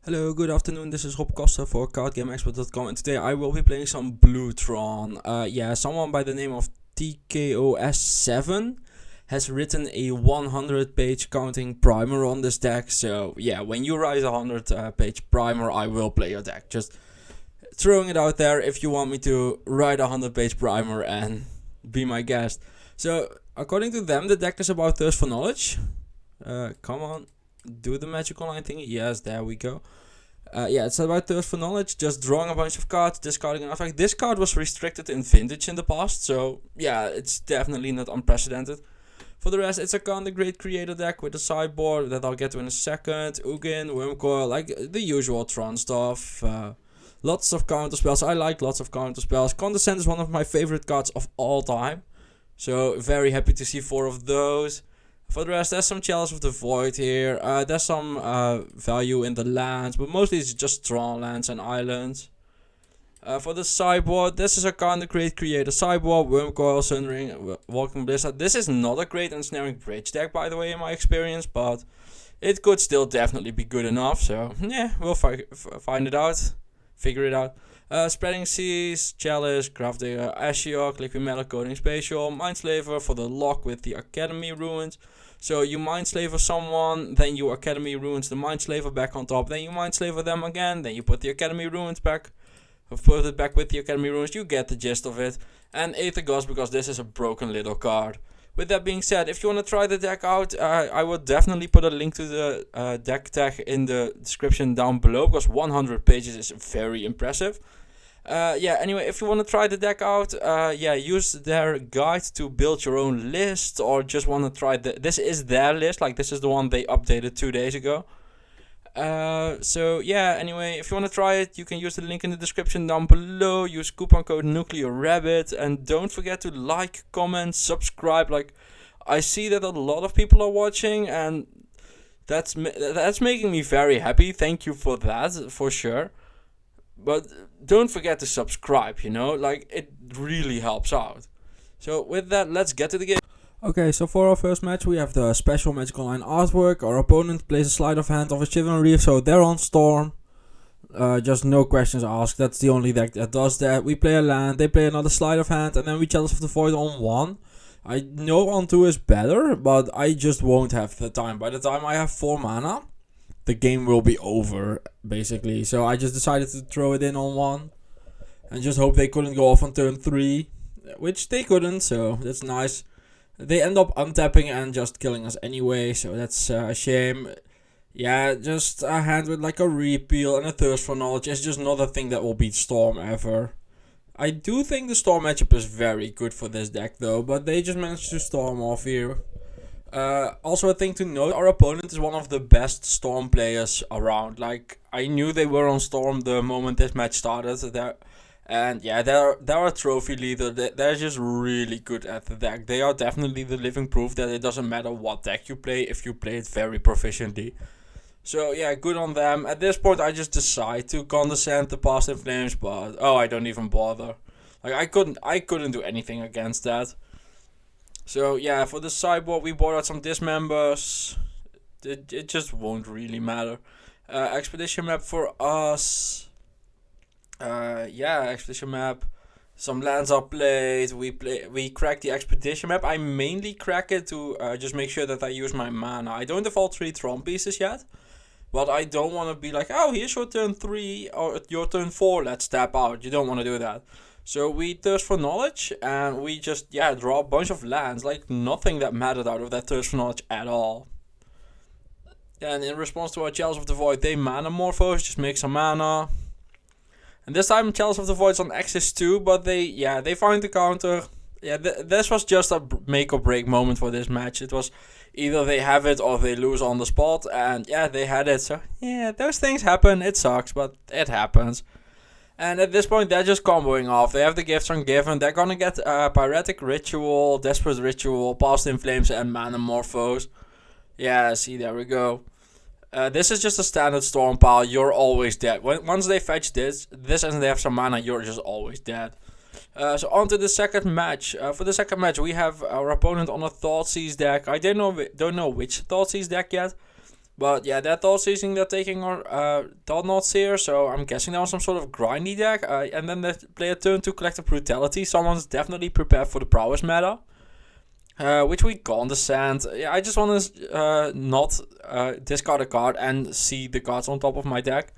Hello, good afternoon. This is Rob Costa for CardGameExpert.com, and today I will be playing some blue Tron. Someone by the name of TKOS7 has written a 100-page counting primer on this deck. So yeah, when you write a 100-page primer, I will play your deck. Just throwing it out there if you want me to write a 100-page primer and be my guest. So according to them, the deck is about Thirst for Knowledge. Come on. Do the magic online thingy. Yes, there we go. It's about Thirst for Knowledge, just drawing a bunch of cards, discarding an artifact. This card was restricted in Vintage in the past, so yeah, it's definitely not unprecedented. For the rest, it's a kind of great creator deck with a sideboard that I'll get to in a second. Ugin, Wurmcoil, like the usual Tron stuff. Lots of counter spells. I like lots of counter spells. Condescend is one of my favorite cards of all time, so very happy to see 4 of those. For the rest, there's some Chalice of the Void here. There's some value in the lands, but mostly it's just Tron lands and islands. For the sideboard, this is a kind of great creator sideboard. Wurmcoil, Sunring, Walking Blizzard. This is not a great ensnaring bridge deck, by the way, in my experience, but it could still definitely be good enough. So yeah, we'll find it out, figure it out. Spreading Seas, Chalice, Gravedigger, Ashiok, Liquid Metal, Coding Spatial, Mindslaver for the lock with the Academy Ruins. So you Mindslaver someone, then you Academy Ruins the Mindslaver back on top, then you Mindslaver them again, then you put the Academy Ruins back, or put it back with the Academy Ruins. You get the gist of it. And Aether Ghost, because this is a broken little card. With that being said, if you want to try the deck out, I will definitely put a link to the deck tag in the description down below, because 100 pages is very impressive. Anyway, if you want to try the deck out, use their guide to build your own list, or just want to try this is their list, like this is the one they updated 2 days ago. Anyway, if you want to try it, you can use the link in the description down below. Use coupon code NuclearRabbit, and don't forget to like, comment, subscribe. Like, I see that a lot of people are watching, and that's making me very happy. Thank you for that, for sure. But don't forget to subscribe, like it really helps out. So with that, let's get to the game. Okay, so for our first match, we have the special Magic Online artwork. Our opponent plays a sleight of hand of a Shivering Reef, so they're on Storm. Just no questions asked, that's the only deck that does that. We play a land, they play another sleight of hand, and then we Chalice of the Void on 1. I know on 2 is better, but I just won't have the time. By the time I have 4 mana, the game will be over, basically. So I just decided to throw it in on 1. And just hope they couldn't go off on turn 3. Which they couldn't, so that's nice. They end up untapping and just killing us anyway, so that's a shame. Yeah, just a hand with like a repeal and a Thirst for Knowledge is just not a thing that will beat Storm ever. I do think the Storm matchup is very good for this deck though, but they just managed to Storm off here. Also a thing to note, our opponent is one of the best Storm players around. Like, I knew they were on Storm the moment this match started. They're a trophy leader. They're just really good at the deck. They are definitely the living proof that it doesn't matter what deck you play if you play it very proficiently. So yeah, good on them. At this point, I just decide to condescend to Past in Flames, but I don't even bother. Like, I couldn't do anything against that. So yeah, for the sideboard, we bought out some dismembers. It just won't really matter. Expedition map for us. Expedition map. Some lands are played. We crack the expedition map. I mainly crack it to just make sure that I use my mana. I don't have all 3 Tron pieces yet, but I don't want to be like, oh, here's your turn 3 or your turn 4. Let's tap out. You don't want to do that. So we Thirst for Knowledge, and we just draw a bunch of lands. Like, nothing that mattered out of that Thirst for Knowledge at all. And in response to our Chalice of the Void, they mana morphose, just make some mana. And this time Chalice of the Void's on Axis too, but they find the counter. Yeah, this was just a make or break moment for this match. It was either they have it or they lose on the spot, and yeah, they had it. So yeah, those things happen. It sucks, but it happens. And at this point, they're just comboing off. They have the Gifts Ungiven. They're gonna get Pyretic Ritual, Desperate Ritual, Past in Flames, and Mana Morphose. Yeah, see, there we go. This is just a standard Storm pile. You're always dead. Once they fetch this and they have some mana, you're just always dead. So on to the second match. For the second match, we have our opponent on a Thoughtseize deck. I don't know which Thoughtseize deck yet, But yeah, they're thought seizing, they're taking our thought knots here, so I'm guessing that was some sort of grindy deck. And then the player turn to Collective Brutality. Someone's definitely prepared for the prowess meta. Which we condescend. Yeah, I just want to not discard a card and see the cards on top of my deck.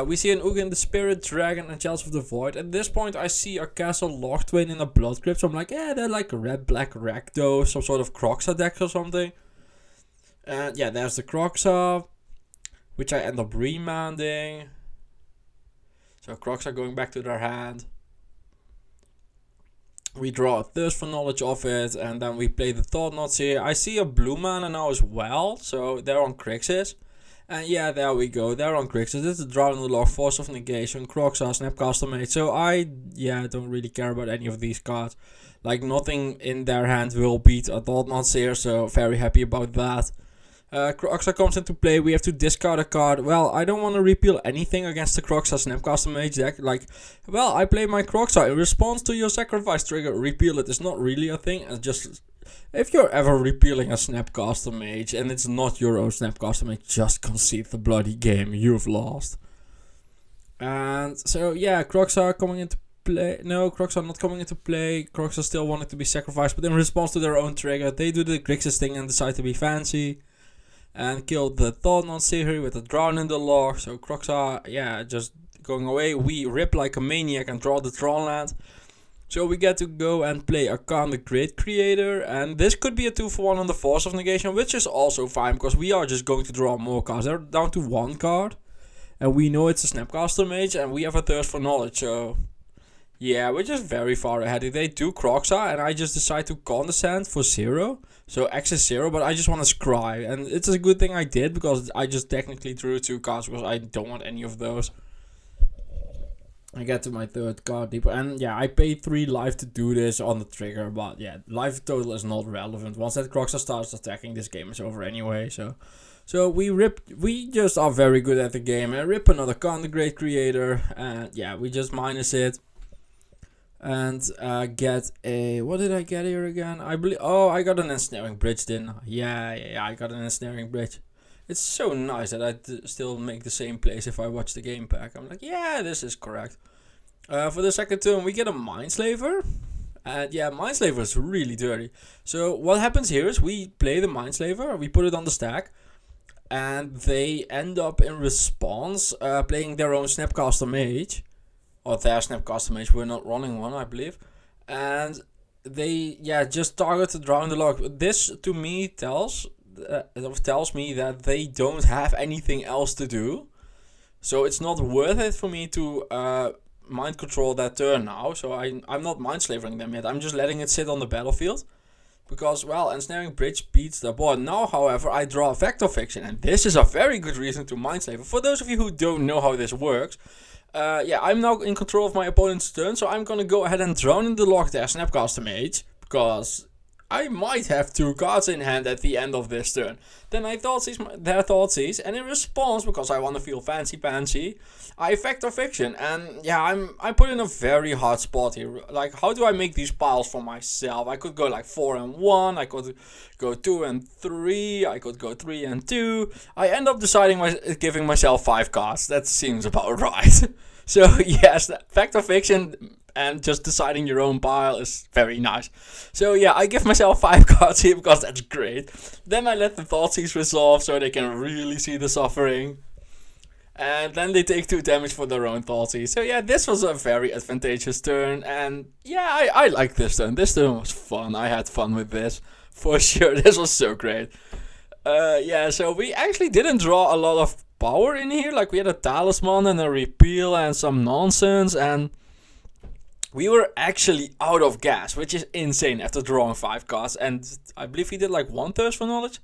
We see an Ugin, the Spirit, Dragon, and Chalice of the Void. At this point, I see a Castle, Locthwain, and a Blood Crypt. So I'm like, yeah, they're like a red-black Rakdos, some sort of Croxa deck or something. And yeah, there's the Croxa, which I end up remanding. So Croxa going back to their hand. We draw a Thirst for Knowledge of it, and then we play the Thought Knots here. I see a blue mana now as well, so they're on Crixus. And yeah, there we go, they're on Crixus. This is the Drown in the Log, Force of Negation, Croxa, Snapcaster Mage. So I don't really care about any of these cards. Like, nothing in their hand will beat a Thought Knots here, so very happy about that. Croxa comes into play, we have to discard a card. Well, I don't want to repeal anything against the Croxa Snapcaster Mage deck. Like, well, I play my Croxa in response to your sacrifice trigger. Repeal it is not really a thing. It's just, if you're ever repealing a Snapcaster Mage and it's not your own Snapcaster Mage, just concede the bloody game. You've lost. And so, yeah, Croxa coming into play. No, Croxa not coming into play. Croxa still wanted to be sacrificed, but in response to their own trigger, they do the Grixis thing and decide to be fancy. And killed the Thought Knot here with a Drown in the Log. So Croxa, yeah, just going away. We rip like a maniac and draw the Tron land. So we get to go and play Arkan the Great Creator. And this could be a 2-for-1 on the Force of Negation, which is also fine, because we are just going to draw more cards. They're down to one card. And we know it's a Snapcaster Mage, and we have a Thirst for Knowledge. So yeah, we're just very far ahead. They do Croxa, and I just decide to condescend for 0. So X is 0, but I just want to scry. And it's a good thing I did, because I just technically drew 2 cards, because I don't want any of those. I get to my 3rd card deeper. And yeah, I paid 3 life to do this on the trigger. But yeah, life total is not relevant. Once that Croxa starts attacking, this game is over anyway. So we just are very good at the game. And rip another Khan the Great Creator. And yeah, we just minus it. And get a, what did I get here again? I believe, oh, I got an Ensnaring Bridge, didn't I? Yeah, I got an Ensnaring Bridge. It's so nice that I still make the same plays if I watch the game pack. I'm like, yeah, this is correct. For the second turn, we get a Mindslaver. And yeah, Mindslaver is really dirty. So what happens here is we play the Mindslaver, we put it on the stack. And they end up in response playing their own Snapcaster Mage. Or their Snapcaster Mage, we're not running one, I believe. And they, just target the Drown in the Log. This, to me, tells me that they don't have anything else to do. So it's not worth it for me to mind control that turn now. So I'm not mind slavering them yet. I'm just letting it sit on the battlefield. Because, well, Ensnaring Bridge beats the board. Now, however, I draw Vector Fiction. And this is a very good reason to mind slaver. For those of you who don't know how this works... I'm now in control of my opponent's turn, so I'm gonna go ahead and Drown in the Log their Snapcaster Mage, because I might have 2 cards in hand at the end of this turn. Then I their Thoughtseize, and in response, because I want to feel fancy, I Vector Fiction, and yeah, I'm put in a very hard spot here. Like, how do I make these piles for myself? I could go like 4 and 1, I could go 2 and 3, I could go 3 and 2. I end up giving myself 5 cards. That seems about right. So yes, Vector Fiction and just deciding your own pile is very nice. So yeah, I give myself 5 cards here because that's great. Then I let the Thoughtseize resolve so they can really see the suffering. And then they take 2 damage for their own Thoughtseize. So yeah, this was a very advantageous turn. And yeah, I like this turn. This turn was fun. I had fun with this. For sure, this was so great. So we actually didn't draw a lot of power in here. Like, we had a Talisman and a Repeal and some nonsense. And we were actually out of gas, which is insane after drawing 5 cards. And I believe we did like 1 Thirst for Knowledge.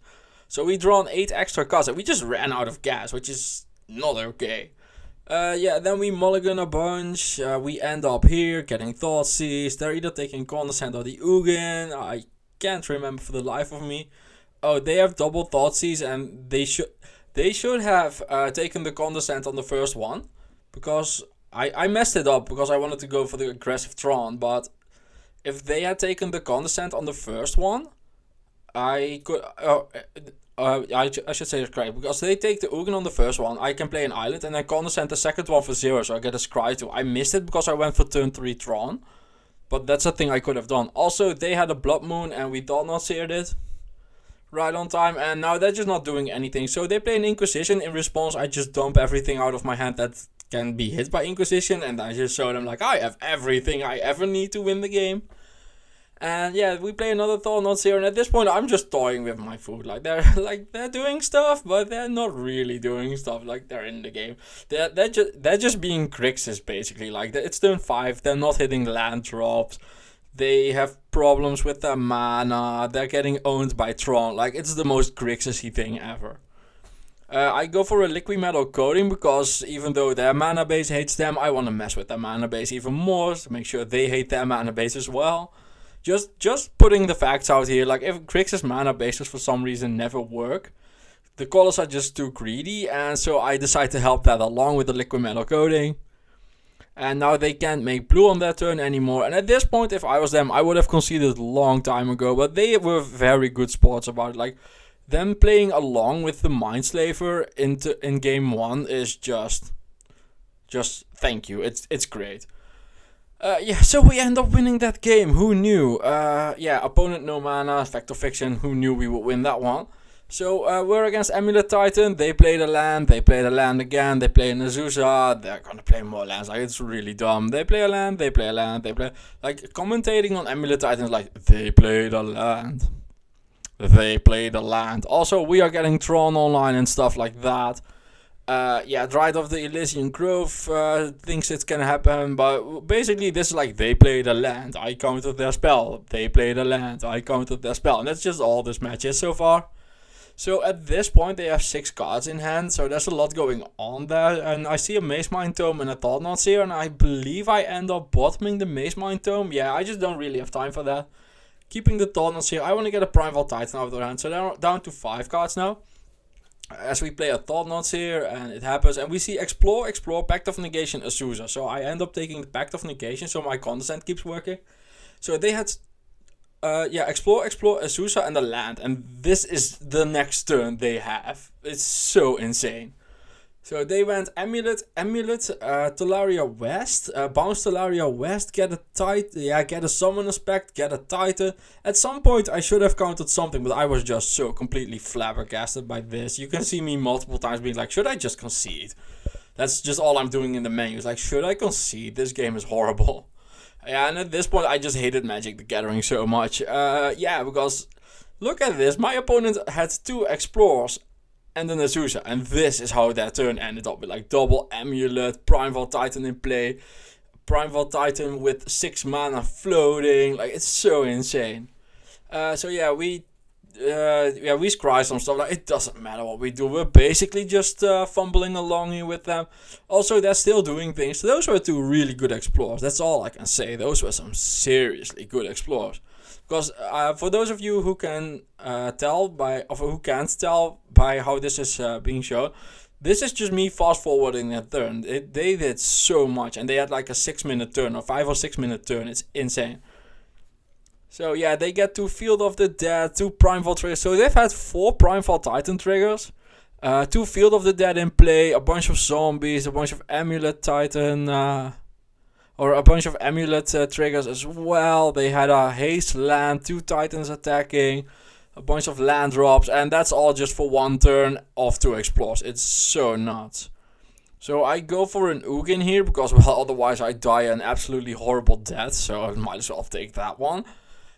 So we drawn 8 extra cards and we just ran out of gas, which is not okay. Then we mulligan a bunch. We end up here getting Thoughtseize. They're either taking Condescend or the Ugin. I can't remember for the life of me. Oh, they have double Thoughtseize, and they should have taken the Condescend on the first one, because I messed it up because I wanted to go for the aggressive Tron. But if they had taken the Condescend on the first one, I could. I should say it's correct, because they take the Ugin on the first one, I can play an island, and then Condescend the second one for 0, so I get a Scry too. I missed it because I went for turn 3 Tron, but that's a thing I could have done. Also, they had a Blood Moon, and we thought not seared it right on time, and now they're just not doing anything. So they play an Inquisition. In response, I just dump everything out of my hand that can be hit by Inquisition, and I just show them like, I have everything I ever need to win the game. And yeah, we play another Thought Not Seer, and at this point I'm just toying with my food. Like they're doing stuff, but they're not really doing stuff. Like, they're in the game. They're just being Grixis basically. Like, it's turn 5, they're not hitting land drops. They have problems with their mana. They're getting owned by Tron. Like, it's the most Grixis-y thing ever. I go for a Liquid Metal Coating because even though their mana base hates them, I want to mess with their mana base even more to make sure they hate their mana base as well. Just putting the facts out here. Like, if Grixis mana bases for some reason never work, the colors are just too greedy, and so I decide to help that along with the Liquid Metal Coating. And now they can't make blue on their turn anymore. And at this point, if I was them, I would have conceded a long time ago. But they were very good sports about it. Like, them playing along with the Mindslaver in game 1 is just thank you. It's great. Yeah, so we end up winning that game. Who knew? Yeah, opponent no mana, Vector Fiction. Who knew we would win that one? So we're against Amulet Titan. They play the land. They play the land again. They play an Azusa. They're gonna play more lands. Like, it's really dumb. They play a land. They play a land. They play, like, commentating on Amulet Titan is like, they play the land. They play the land. Also, we are getting Tron online and stuff like that. Yeah, Dried of the Elysian Grove thinks it's gonna happen, but basically this is like, they play the land, I countered their spell. They play the land, I countered their spell. And that's just all this match is so far. So at this point they have 6 cards in hand, so there's a lot going on there. And I see a Maze Mind Tome and a Thought Not Seer, and I believe I end up bottoming the Maze Mind Tome. Yeah, I just don't really have time for that. Keeping the Thought Not Seer, I want to get a Primeval Titan out of their hand, so they're down to 5 cards now. As we play a Thought Not Seer, and it happens, and we see Explore, Pact of Negation, Azusa. So I end up taking the Pact of Negation, so my Condescend keeps working. So they had, yeah, Explore, Azusa, and the land, and this is the next turn they have. It's so insane. So they went Amulet, Talaria West, bounce Talaria West, get a Titan, yeah, get a Summoner's Pact, get a Titan. At some point I should have counted something, but I was just so completely flabbergasted by this. You can see me multiple times being like, should I just concede? That's just all I'm doing in the menu. It's like, should I concede? This game is horrible. Yeah, and at this point I just hated Magic the Gathering so much. Yeah, because look at this. My opponent had 2 Explorers and then Azusa, and this is how that turn ended up with, like, double Amulet, Primeval Titan in play, Primeval Titan with 6 mana floating. Like, it's so insane. So yeah, we scry some stuff. Like, it doesn't matter what we do, we're basically just fumbling along here with them. Also, they're still doing things. Those were 2 really good Explorers, that's all I can say. Those were some seriously good Explorers. Because for those of you who can who can't tell by how this is being shown, this is just me fast forwarding that turn. They did so much, and they had like a 6-minute turn or 5 or 6 minute turn. It's insane. So yeah, they get 2 Field of the Dead, 2 Primeval triggers. So they've had 4 Primeval Titan triggers, 2 Field of the Dead in play, a bunch of zombies, a bunch of Amulet Titan. Or a bunch of Amulet triggers as well. They had a Haste land, 2 Titans attacking, a bunch of land drops, and that's all just for 1 turn of 2 Explorers. It's so nuts. So I go for an Ugin here, because, well, otherwise I die an absolutely horrible death, so I might as well take that one.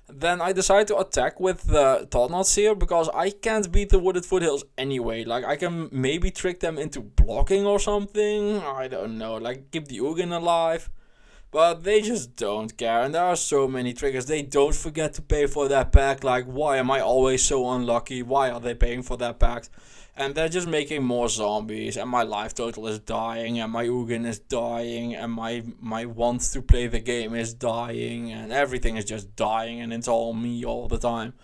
Then I decide to attack with the Thought Not Seer, because I can't beat the Wooded Foothills anyway. Like, I can maybe trick them into blocking or something, I don't know, like keep the Ugin alive. But they just don't care, and there are so many triggers. They don't forget to pay for that pack. Like, why am I always so unlucky? Why are they paying for that pack? And they're just making more zombies, and my life total is dying, and my Ugin is dying, and my want to play the game is dying, and everything is just dying, and it's all me all the time.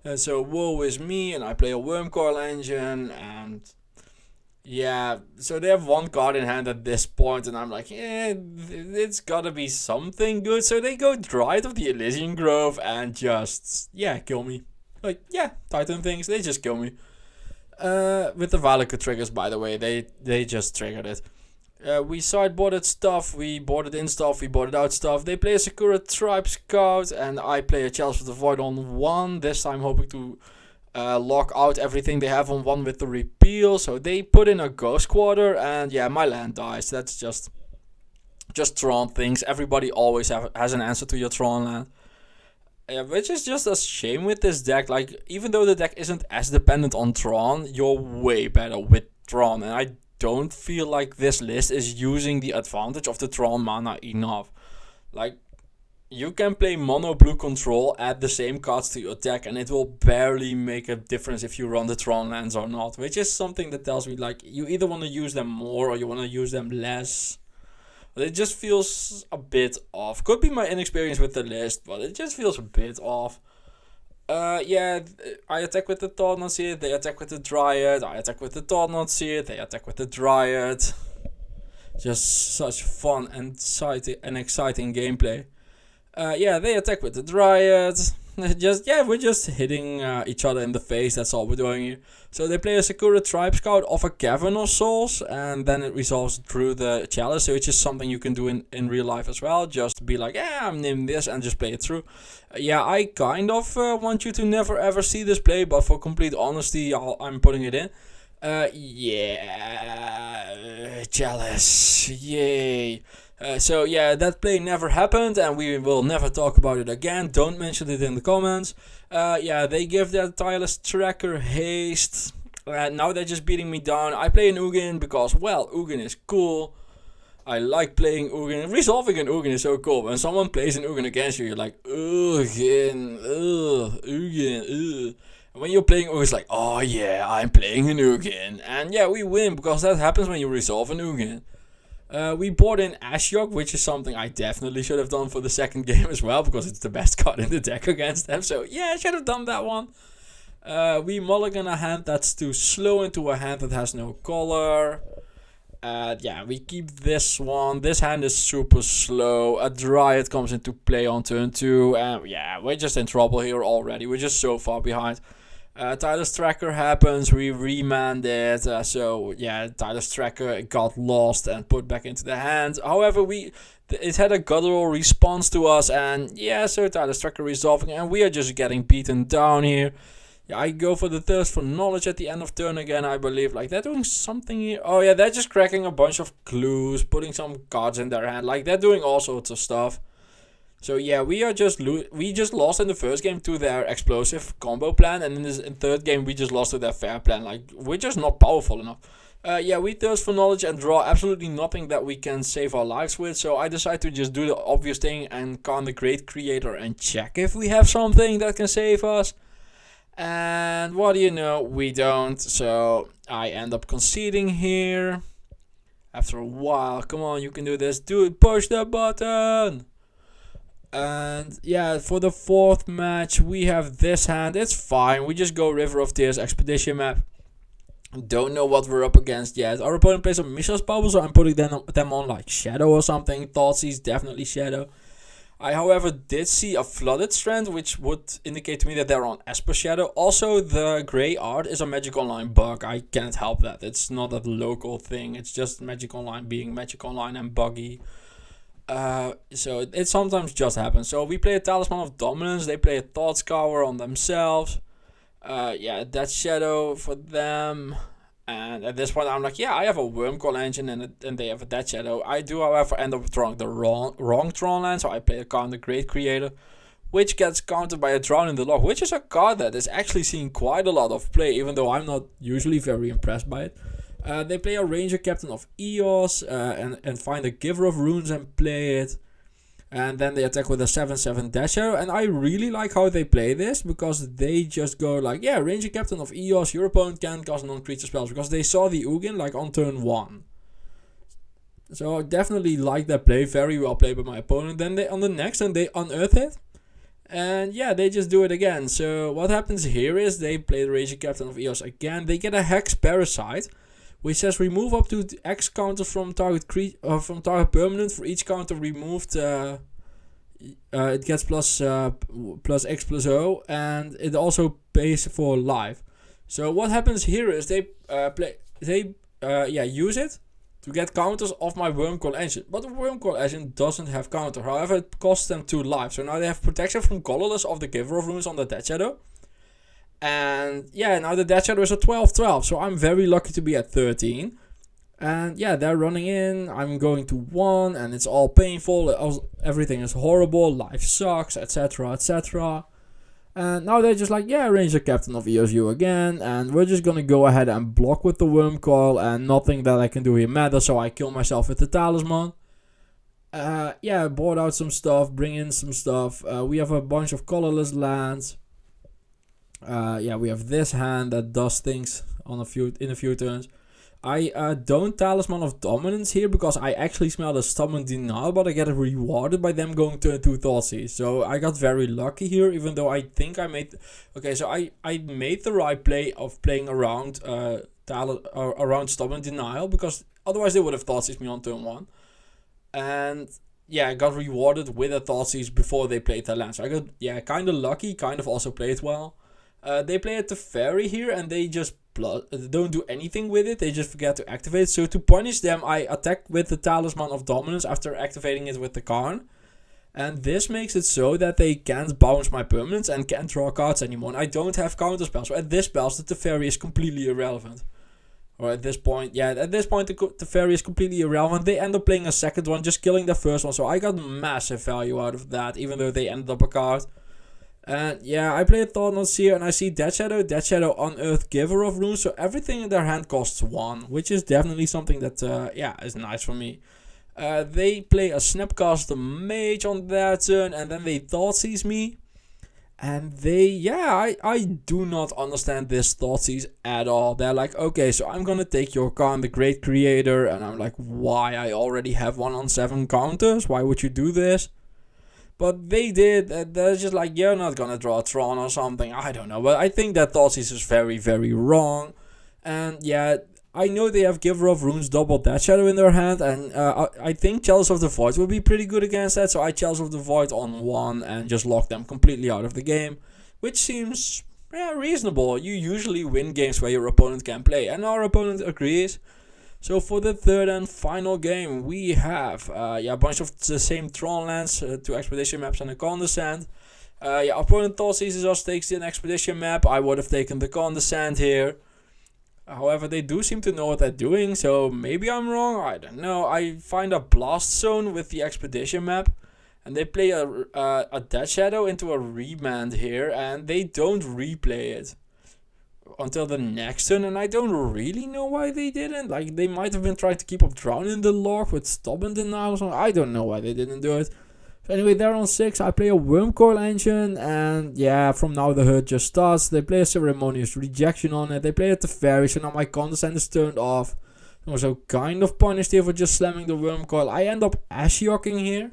And so woe is me, and I play a Wormcoil Engine, and yeah, so they have 1 card in hand at this point, and I'm like, it's gotta be something good. So they go Dried of the Elysian Grove and just, yeah, kill me. Like, yeah, Titan things, they just kill me. With the Valaka triggers, by the way, they just triggered it. We sideboarded stuff, we boarded in stuff, we boarded out stuff. They play a Sakura Tribe Scout, and I play a Chalice with the Void on 1. This time hoping to lock out everything they have on 1 with the repeal. So they put in a Ghost Quarter, and yeah, my land dies. That's just Tron things. Everybody always has an answer to your Tron land. Which is just a shame with this deck. Like, even though the deck isn't as dependent on Tron, you're way better with Tron. And I don't feel like this list is using the advantage of the Tron mana enough. Like, you can play mono blue control, add the same cards to your deck, and it will barely make a difference if you run the Tron lands or not. Which is something that tells me, like, you either want to use them more or you want to use them less. But it just feels a bit off. Could be my inexperience with the list, but it just feels a bit off. Yeah, I attack with the Thought Not Seer, they attack with the Dryad. I attack with the Thought Not Seer, they attack with the Dryad. Just such fun and exciting gameplay. Yeah, they attack with the Dryad. We're just hitting each other in the face. That's all we're doing here. So they play a Sakura Tribe Scout off a Cavern of Souls, and then it resolves through the Chalice, which is something you can do in real life as well. Just be like, yeah, I'm naming this, and just play it through. Yeah, I kind of want you to never ever see this play, but for complete honesty, I'm putting it in. Yeah, Chalice, yay. So yeah, that play never happened, and we will never talk about it again. Don't mention it in the comments. Yeah, they give that Tireless Tracker haste. Now they're just beating me down. I play an Ugin because, well, Ugin is cool. I like playing Ugin. Resolving an Ugin is so cool. When someone plays an Ugin against you, you're like, Ugin, Ugin, ugh. And when you're playing Ugin, it's like, oh yeah, I'm playing an Ugin. And yeah, we win because that happens when you resolve an Ugin. We bought in Ashiok, which is something I definitely should have done for the second game as well, because it's the best card in the deck against them. So yeah, I should have done that one. We mulligan a hand that's too slow into a hand that has no color. Yeah, we keep this one. This hand is super slow. A Dryad comes into play on turn 2. And yeah, we're just in trouble here already. We're just so far behind. Tireless Tracker happens, we remand it, so yeah, Tireless Tracker got lost and put back into the hand. However, it had a guttural response to us, and yeah, so Tireless Tracker resolving, and we are just getting beaten down here. Yeah, I go for the Thirst for Knowledge at the end of turn again, I believe. Like, they're doing something here. Oh yeah, they're just cracking a bunch of clues, putting some cards in their hand. Like, they're doing all sorts of stuff. So yeah, we just lost in the first game to their explosive combo plan, and in the third game we just lost to their fair plan. Like, we're just not powerful enough. Yeah, we thirst for knowledge and draw absolutely nothing that we can save our lives with. So I decide to just do the obvious thing and con the Great Creator and check if we have something that can save us. And what do you know, we don't. So I end up conceding here. After a while, come on, you can do this. Dude, push the button. And yeah, for the fourth match, we have this hand. It's fine. We just go River of Tears Expedition map. Don't know what we're up against yet. Our opponent plays some Mishra's Bubble, so I'm putting them on like Shadow or something. Thoughtseize, definitely Shadow. I, however, did see a Flooded Strand, which would indicate to me that they're on Esper Shadow. Also, the gray art is a Magic Online bug. I can't help that. It's not a local thing. It's just Magic Online being Magic Online and buggy. So it sometimes just happens. So we play a Talisman of Dominance. They play a Thought Scour on themselves. Yeah, that's Shadow for them. And at this point, I'm like, yeah, I have a Wormcoil Engine, and they have a Dead Shadow. I do, however, end up drawing the wrong Tron land, so I play a card, the Great Creator, which gets countered by a Drown in the Log, which is a card that is actually seeing quite a lot of play, even though I'm not usually very impressed by it. They play a Ranger Captain of Eos and find a Giver of Runes and play it. And then they attack with a 7/7 Death Shadow. And I really like how they play this, because they just go like, yeah, Ranger Captain of Eos, your opponent can't cast non-creature spells, because they saw the Ugin like on turn 1. So I definitely like that play, very well played by my opponent. Then on the next turn they unearth it. And yeah, they just do it again. So what happens here is they play the Ranger Captain of Eos again. They get a Hex Parasite, which says remove up to X counter from target permanent. For each counter removed, it gets plus X plus O, and it also pays for life. So what happens here is they use it to get counters off my Wormcoil engine. But the Wormcoil engine doesn't have counter. However, it costs them 2 life. So now they have protection from colorless of the Giver of Runes on the Dead Shadow. And yeah, now the Dead Shadow is at 12-12. So I'm very lucky to be at 13. And yeah, they're running in. I'm going to 1 and it's all painful. Everything is horrible. Life sucks, etc, etc. And now they're just like, yeah, Ranger Captain of ESU again. And we're just gonna go ahead and block with the Wormcoil. And nothing that I can do here matters. So I kill myself with the Talisman. Yeah, board out some stuff. Bring in some stuff. We have a bunch of colorless lands. Yeah, we have this hand that does things in a few turns. I don't Talisman of Dominance here because I actually smell the Stubborn Denial, but I get rewarded by them going turn 2 Thoughtseize. So I got very lucky here, even though I think I made... Okay, so I made the right play of playing around around Stubborn Denial, because otherwise they would have Thoughtseized me on turn 1. And yeah, I got rewarded with a Thoughtseize before they played their land. So I got, yeah, kind of lucky, kind of also played well. They play at the Fairy here and they just don't do anything with it. They just forget to activate. So to punish them, I attack with the Talisman of Dominance after activating it with the Karn. And this makes it so that they can't bounce my permanents and can't draw cards anymore. And I don't have counter spells. So at this spells, the Teferi is completely irrelevant. Or at this point, yeah, at this point the Teferi is completely irrelevant. They end up playing a second one, just killing the first one. So I got massive value out of that, even though they ended up a card. And yeah, I play a Thought-Knot Seer and I see Dead Shadow, Unearthed, Giver of Runes. So everything in their hand costs 1, which is definitely something that, yeah, is nice for me. They play a Snapcaster Mage on their turn and then they Thoughtseize me. And they, yeah, I do not understand this Thoughtseize at all. They're like, okay, so I'm gonna take your Khan, the Great Creator. And I'm like, why? I already have 1 on 7 counters. Why would you do this? But they did. They're just like, you're not gonna draw a Tron or something. I don't know. But I think that Thoughtseize is very, very wrong. And yeah, I know they have Giver of Runes, double Dead Shadow in their hand. And I think Chalice of the Void will be pretty good against that. So I Chalice of the Void on 1 and just lock them completely out of the game. Which seems, yeah, reasonable. You usually win games where your opponent can play. And our opponent agrees. So for the third and final game, we have yeah, a bunch of the same Tron lands, 2 expedition maps and a Condescend. Yeah, opponent Thoughtseizes us, takes an expedition map. I would have taken the Condescend here. However, they do seem to know what they're doing, so maybe I'm wrong. I don't know. I find a Blast Zone with the expedition map, and they play a Dead Shadow into a Remand here, and they don't replay it until the next turn, and I don't really know why they didn't. Like, they might have been trying to keep up Drown in the Log with Stubborn Denial or something. I don't know why they didn't do it. So anyway, they're on 6. I play a Wormcoil engine, and yeah, from now the hurt just starts. They play a Ceremonious Rejection on it. They play at the Fairy, so now my Condescend is turned off. I was so kind of punished here for just slamming the Wormcoil. I end up Ashiok-ing here.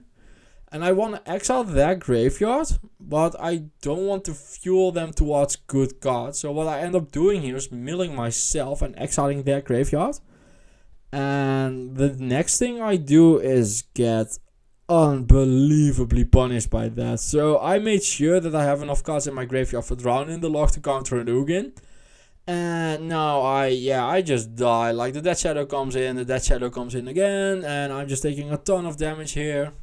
And I want to exile their graveyard, but I don't want to fuel them towards good cards. So what I end up doing here is milling myself and exiling their graveyard. And the next thing I do is get unbelievably punished by that. So I made sure that I have enough cards in my graveyard for Drown in the Log to counter an Ugin. And now I just die. Like, the Dead Shadow comes in, the Dead Shadow comes in again, and I'm just taking a ton of damage here.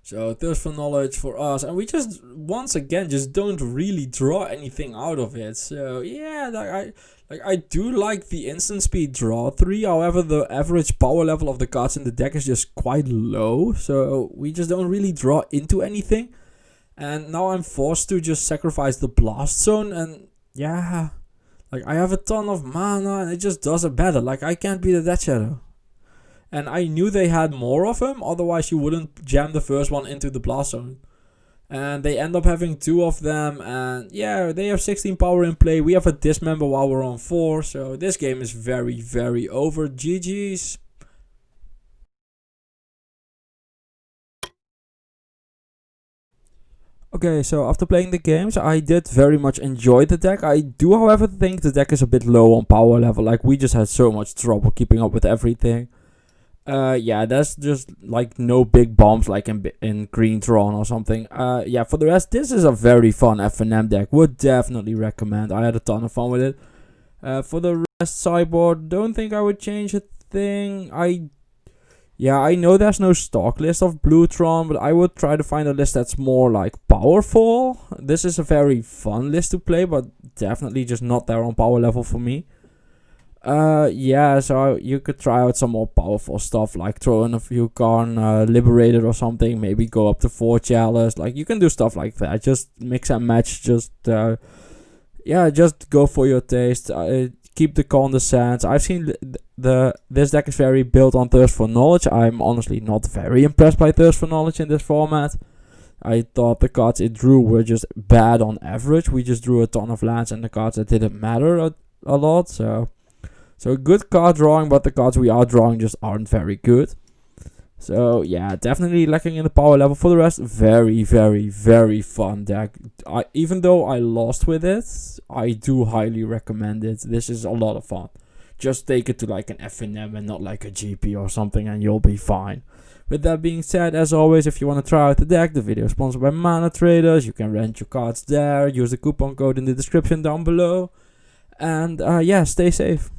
So Thirst for Knowledge for us, and we just once again just don't really draw anything out of it. So yeah, I do like the instant speed draw 3. However, the average power level of the cards in the deck is just quite low, so we just don't really draw into anything. And now I'm forced to just sacrifice the Blast Zone, and yeah, like, I have a ton of mana and it just doesn't matter. Like, I can't be the Dead Shadow. And I knew they had more of him, otherwise you wouldn't jam the first one into the Blast Zone. And they end up having 2 of them, and yeah, they have 16 power in play. We have a Dismember while we're on 4, so this game is very, very over. GG's. Okay, so after playing the games, I did very much enjoy the deck. I do, however, think the deck is a bit low on power level. Like, we just had so much trouble keeping up with everything. Yeah, that's just like no big bombs like in Green Tron or something. Yeah, for the rest, this is a very fun FNM deck. Would definitely recommend. I had a ton of fun with it. For the rest, sideboard, don't think I would change a thing. I know there's no stock list of Blue Tron, but I would try to find a list that's more like powerful. This is a very fun list to play, but definitely just not there on power level for me. So you could try out some more powerful stuff, like throw in a few Karn Liberated or something, maybe go up to 4 Chalice, like you can do stuff like that, just mix and match, just go for your taste, keep the condescent. I've seen this deck is very built on Thirst for Knowledge. I'm honestly not very impressed by Thirst for Knowledge in this format. I thought the cards it drew were just bad on average. We just drew a ton of lands and the cards that didn't matter a lot, so good card drawing, but the cards we are drawing just aren't very good. So yeah, definitely lacking in the power level. For the rest, very, very, very fun deck. Even though I lost with it, I do highly recommend it. This is a lot of fun. Just take it to like an FNM and not like a GP or something, and you'll be fine. With that being said, as always, if you want to try out the deck, the video is sponsored by MANATRADERS. You can rent your cards there. Use the coupon code in the description down below. And stay safe.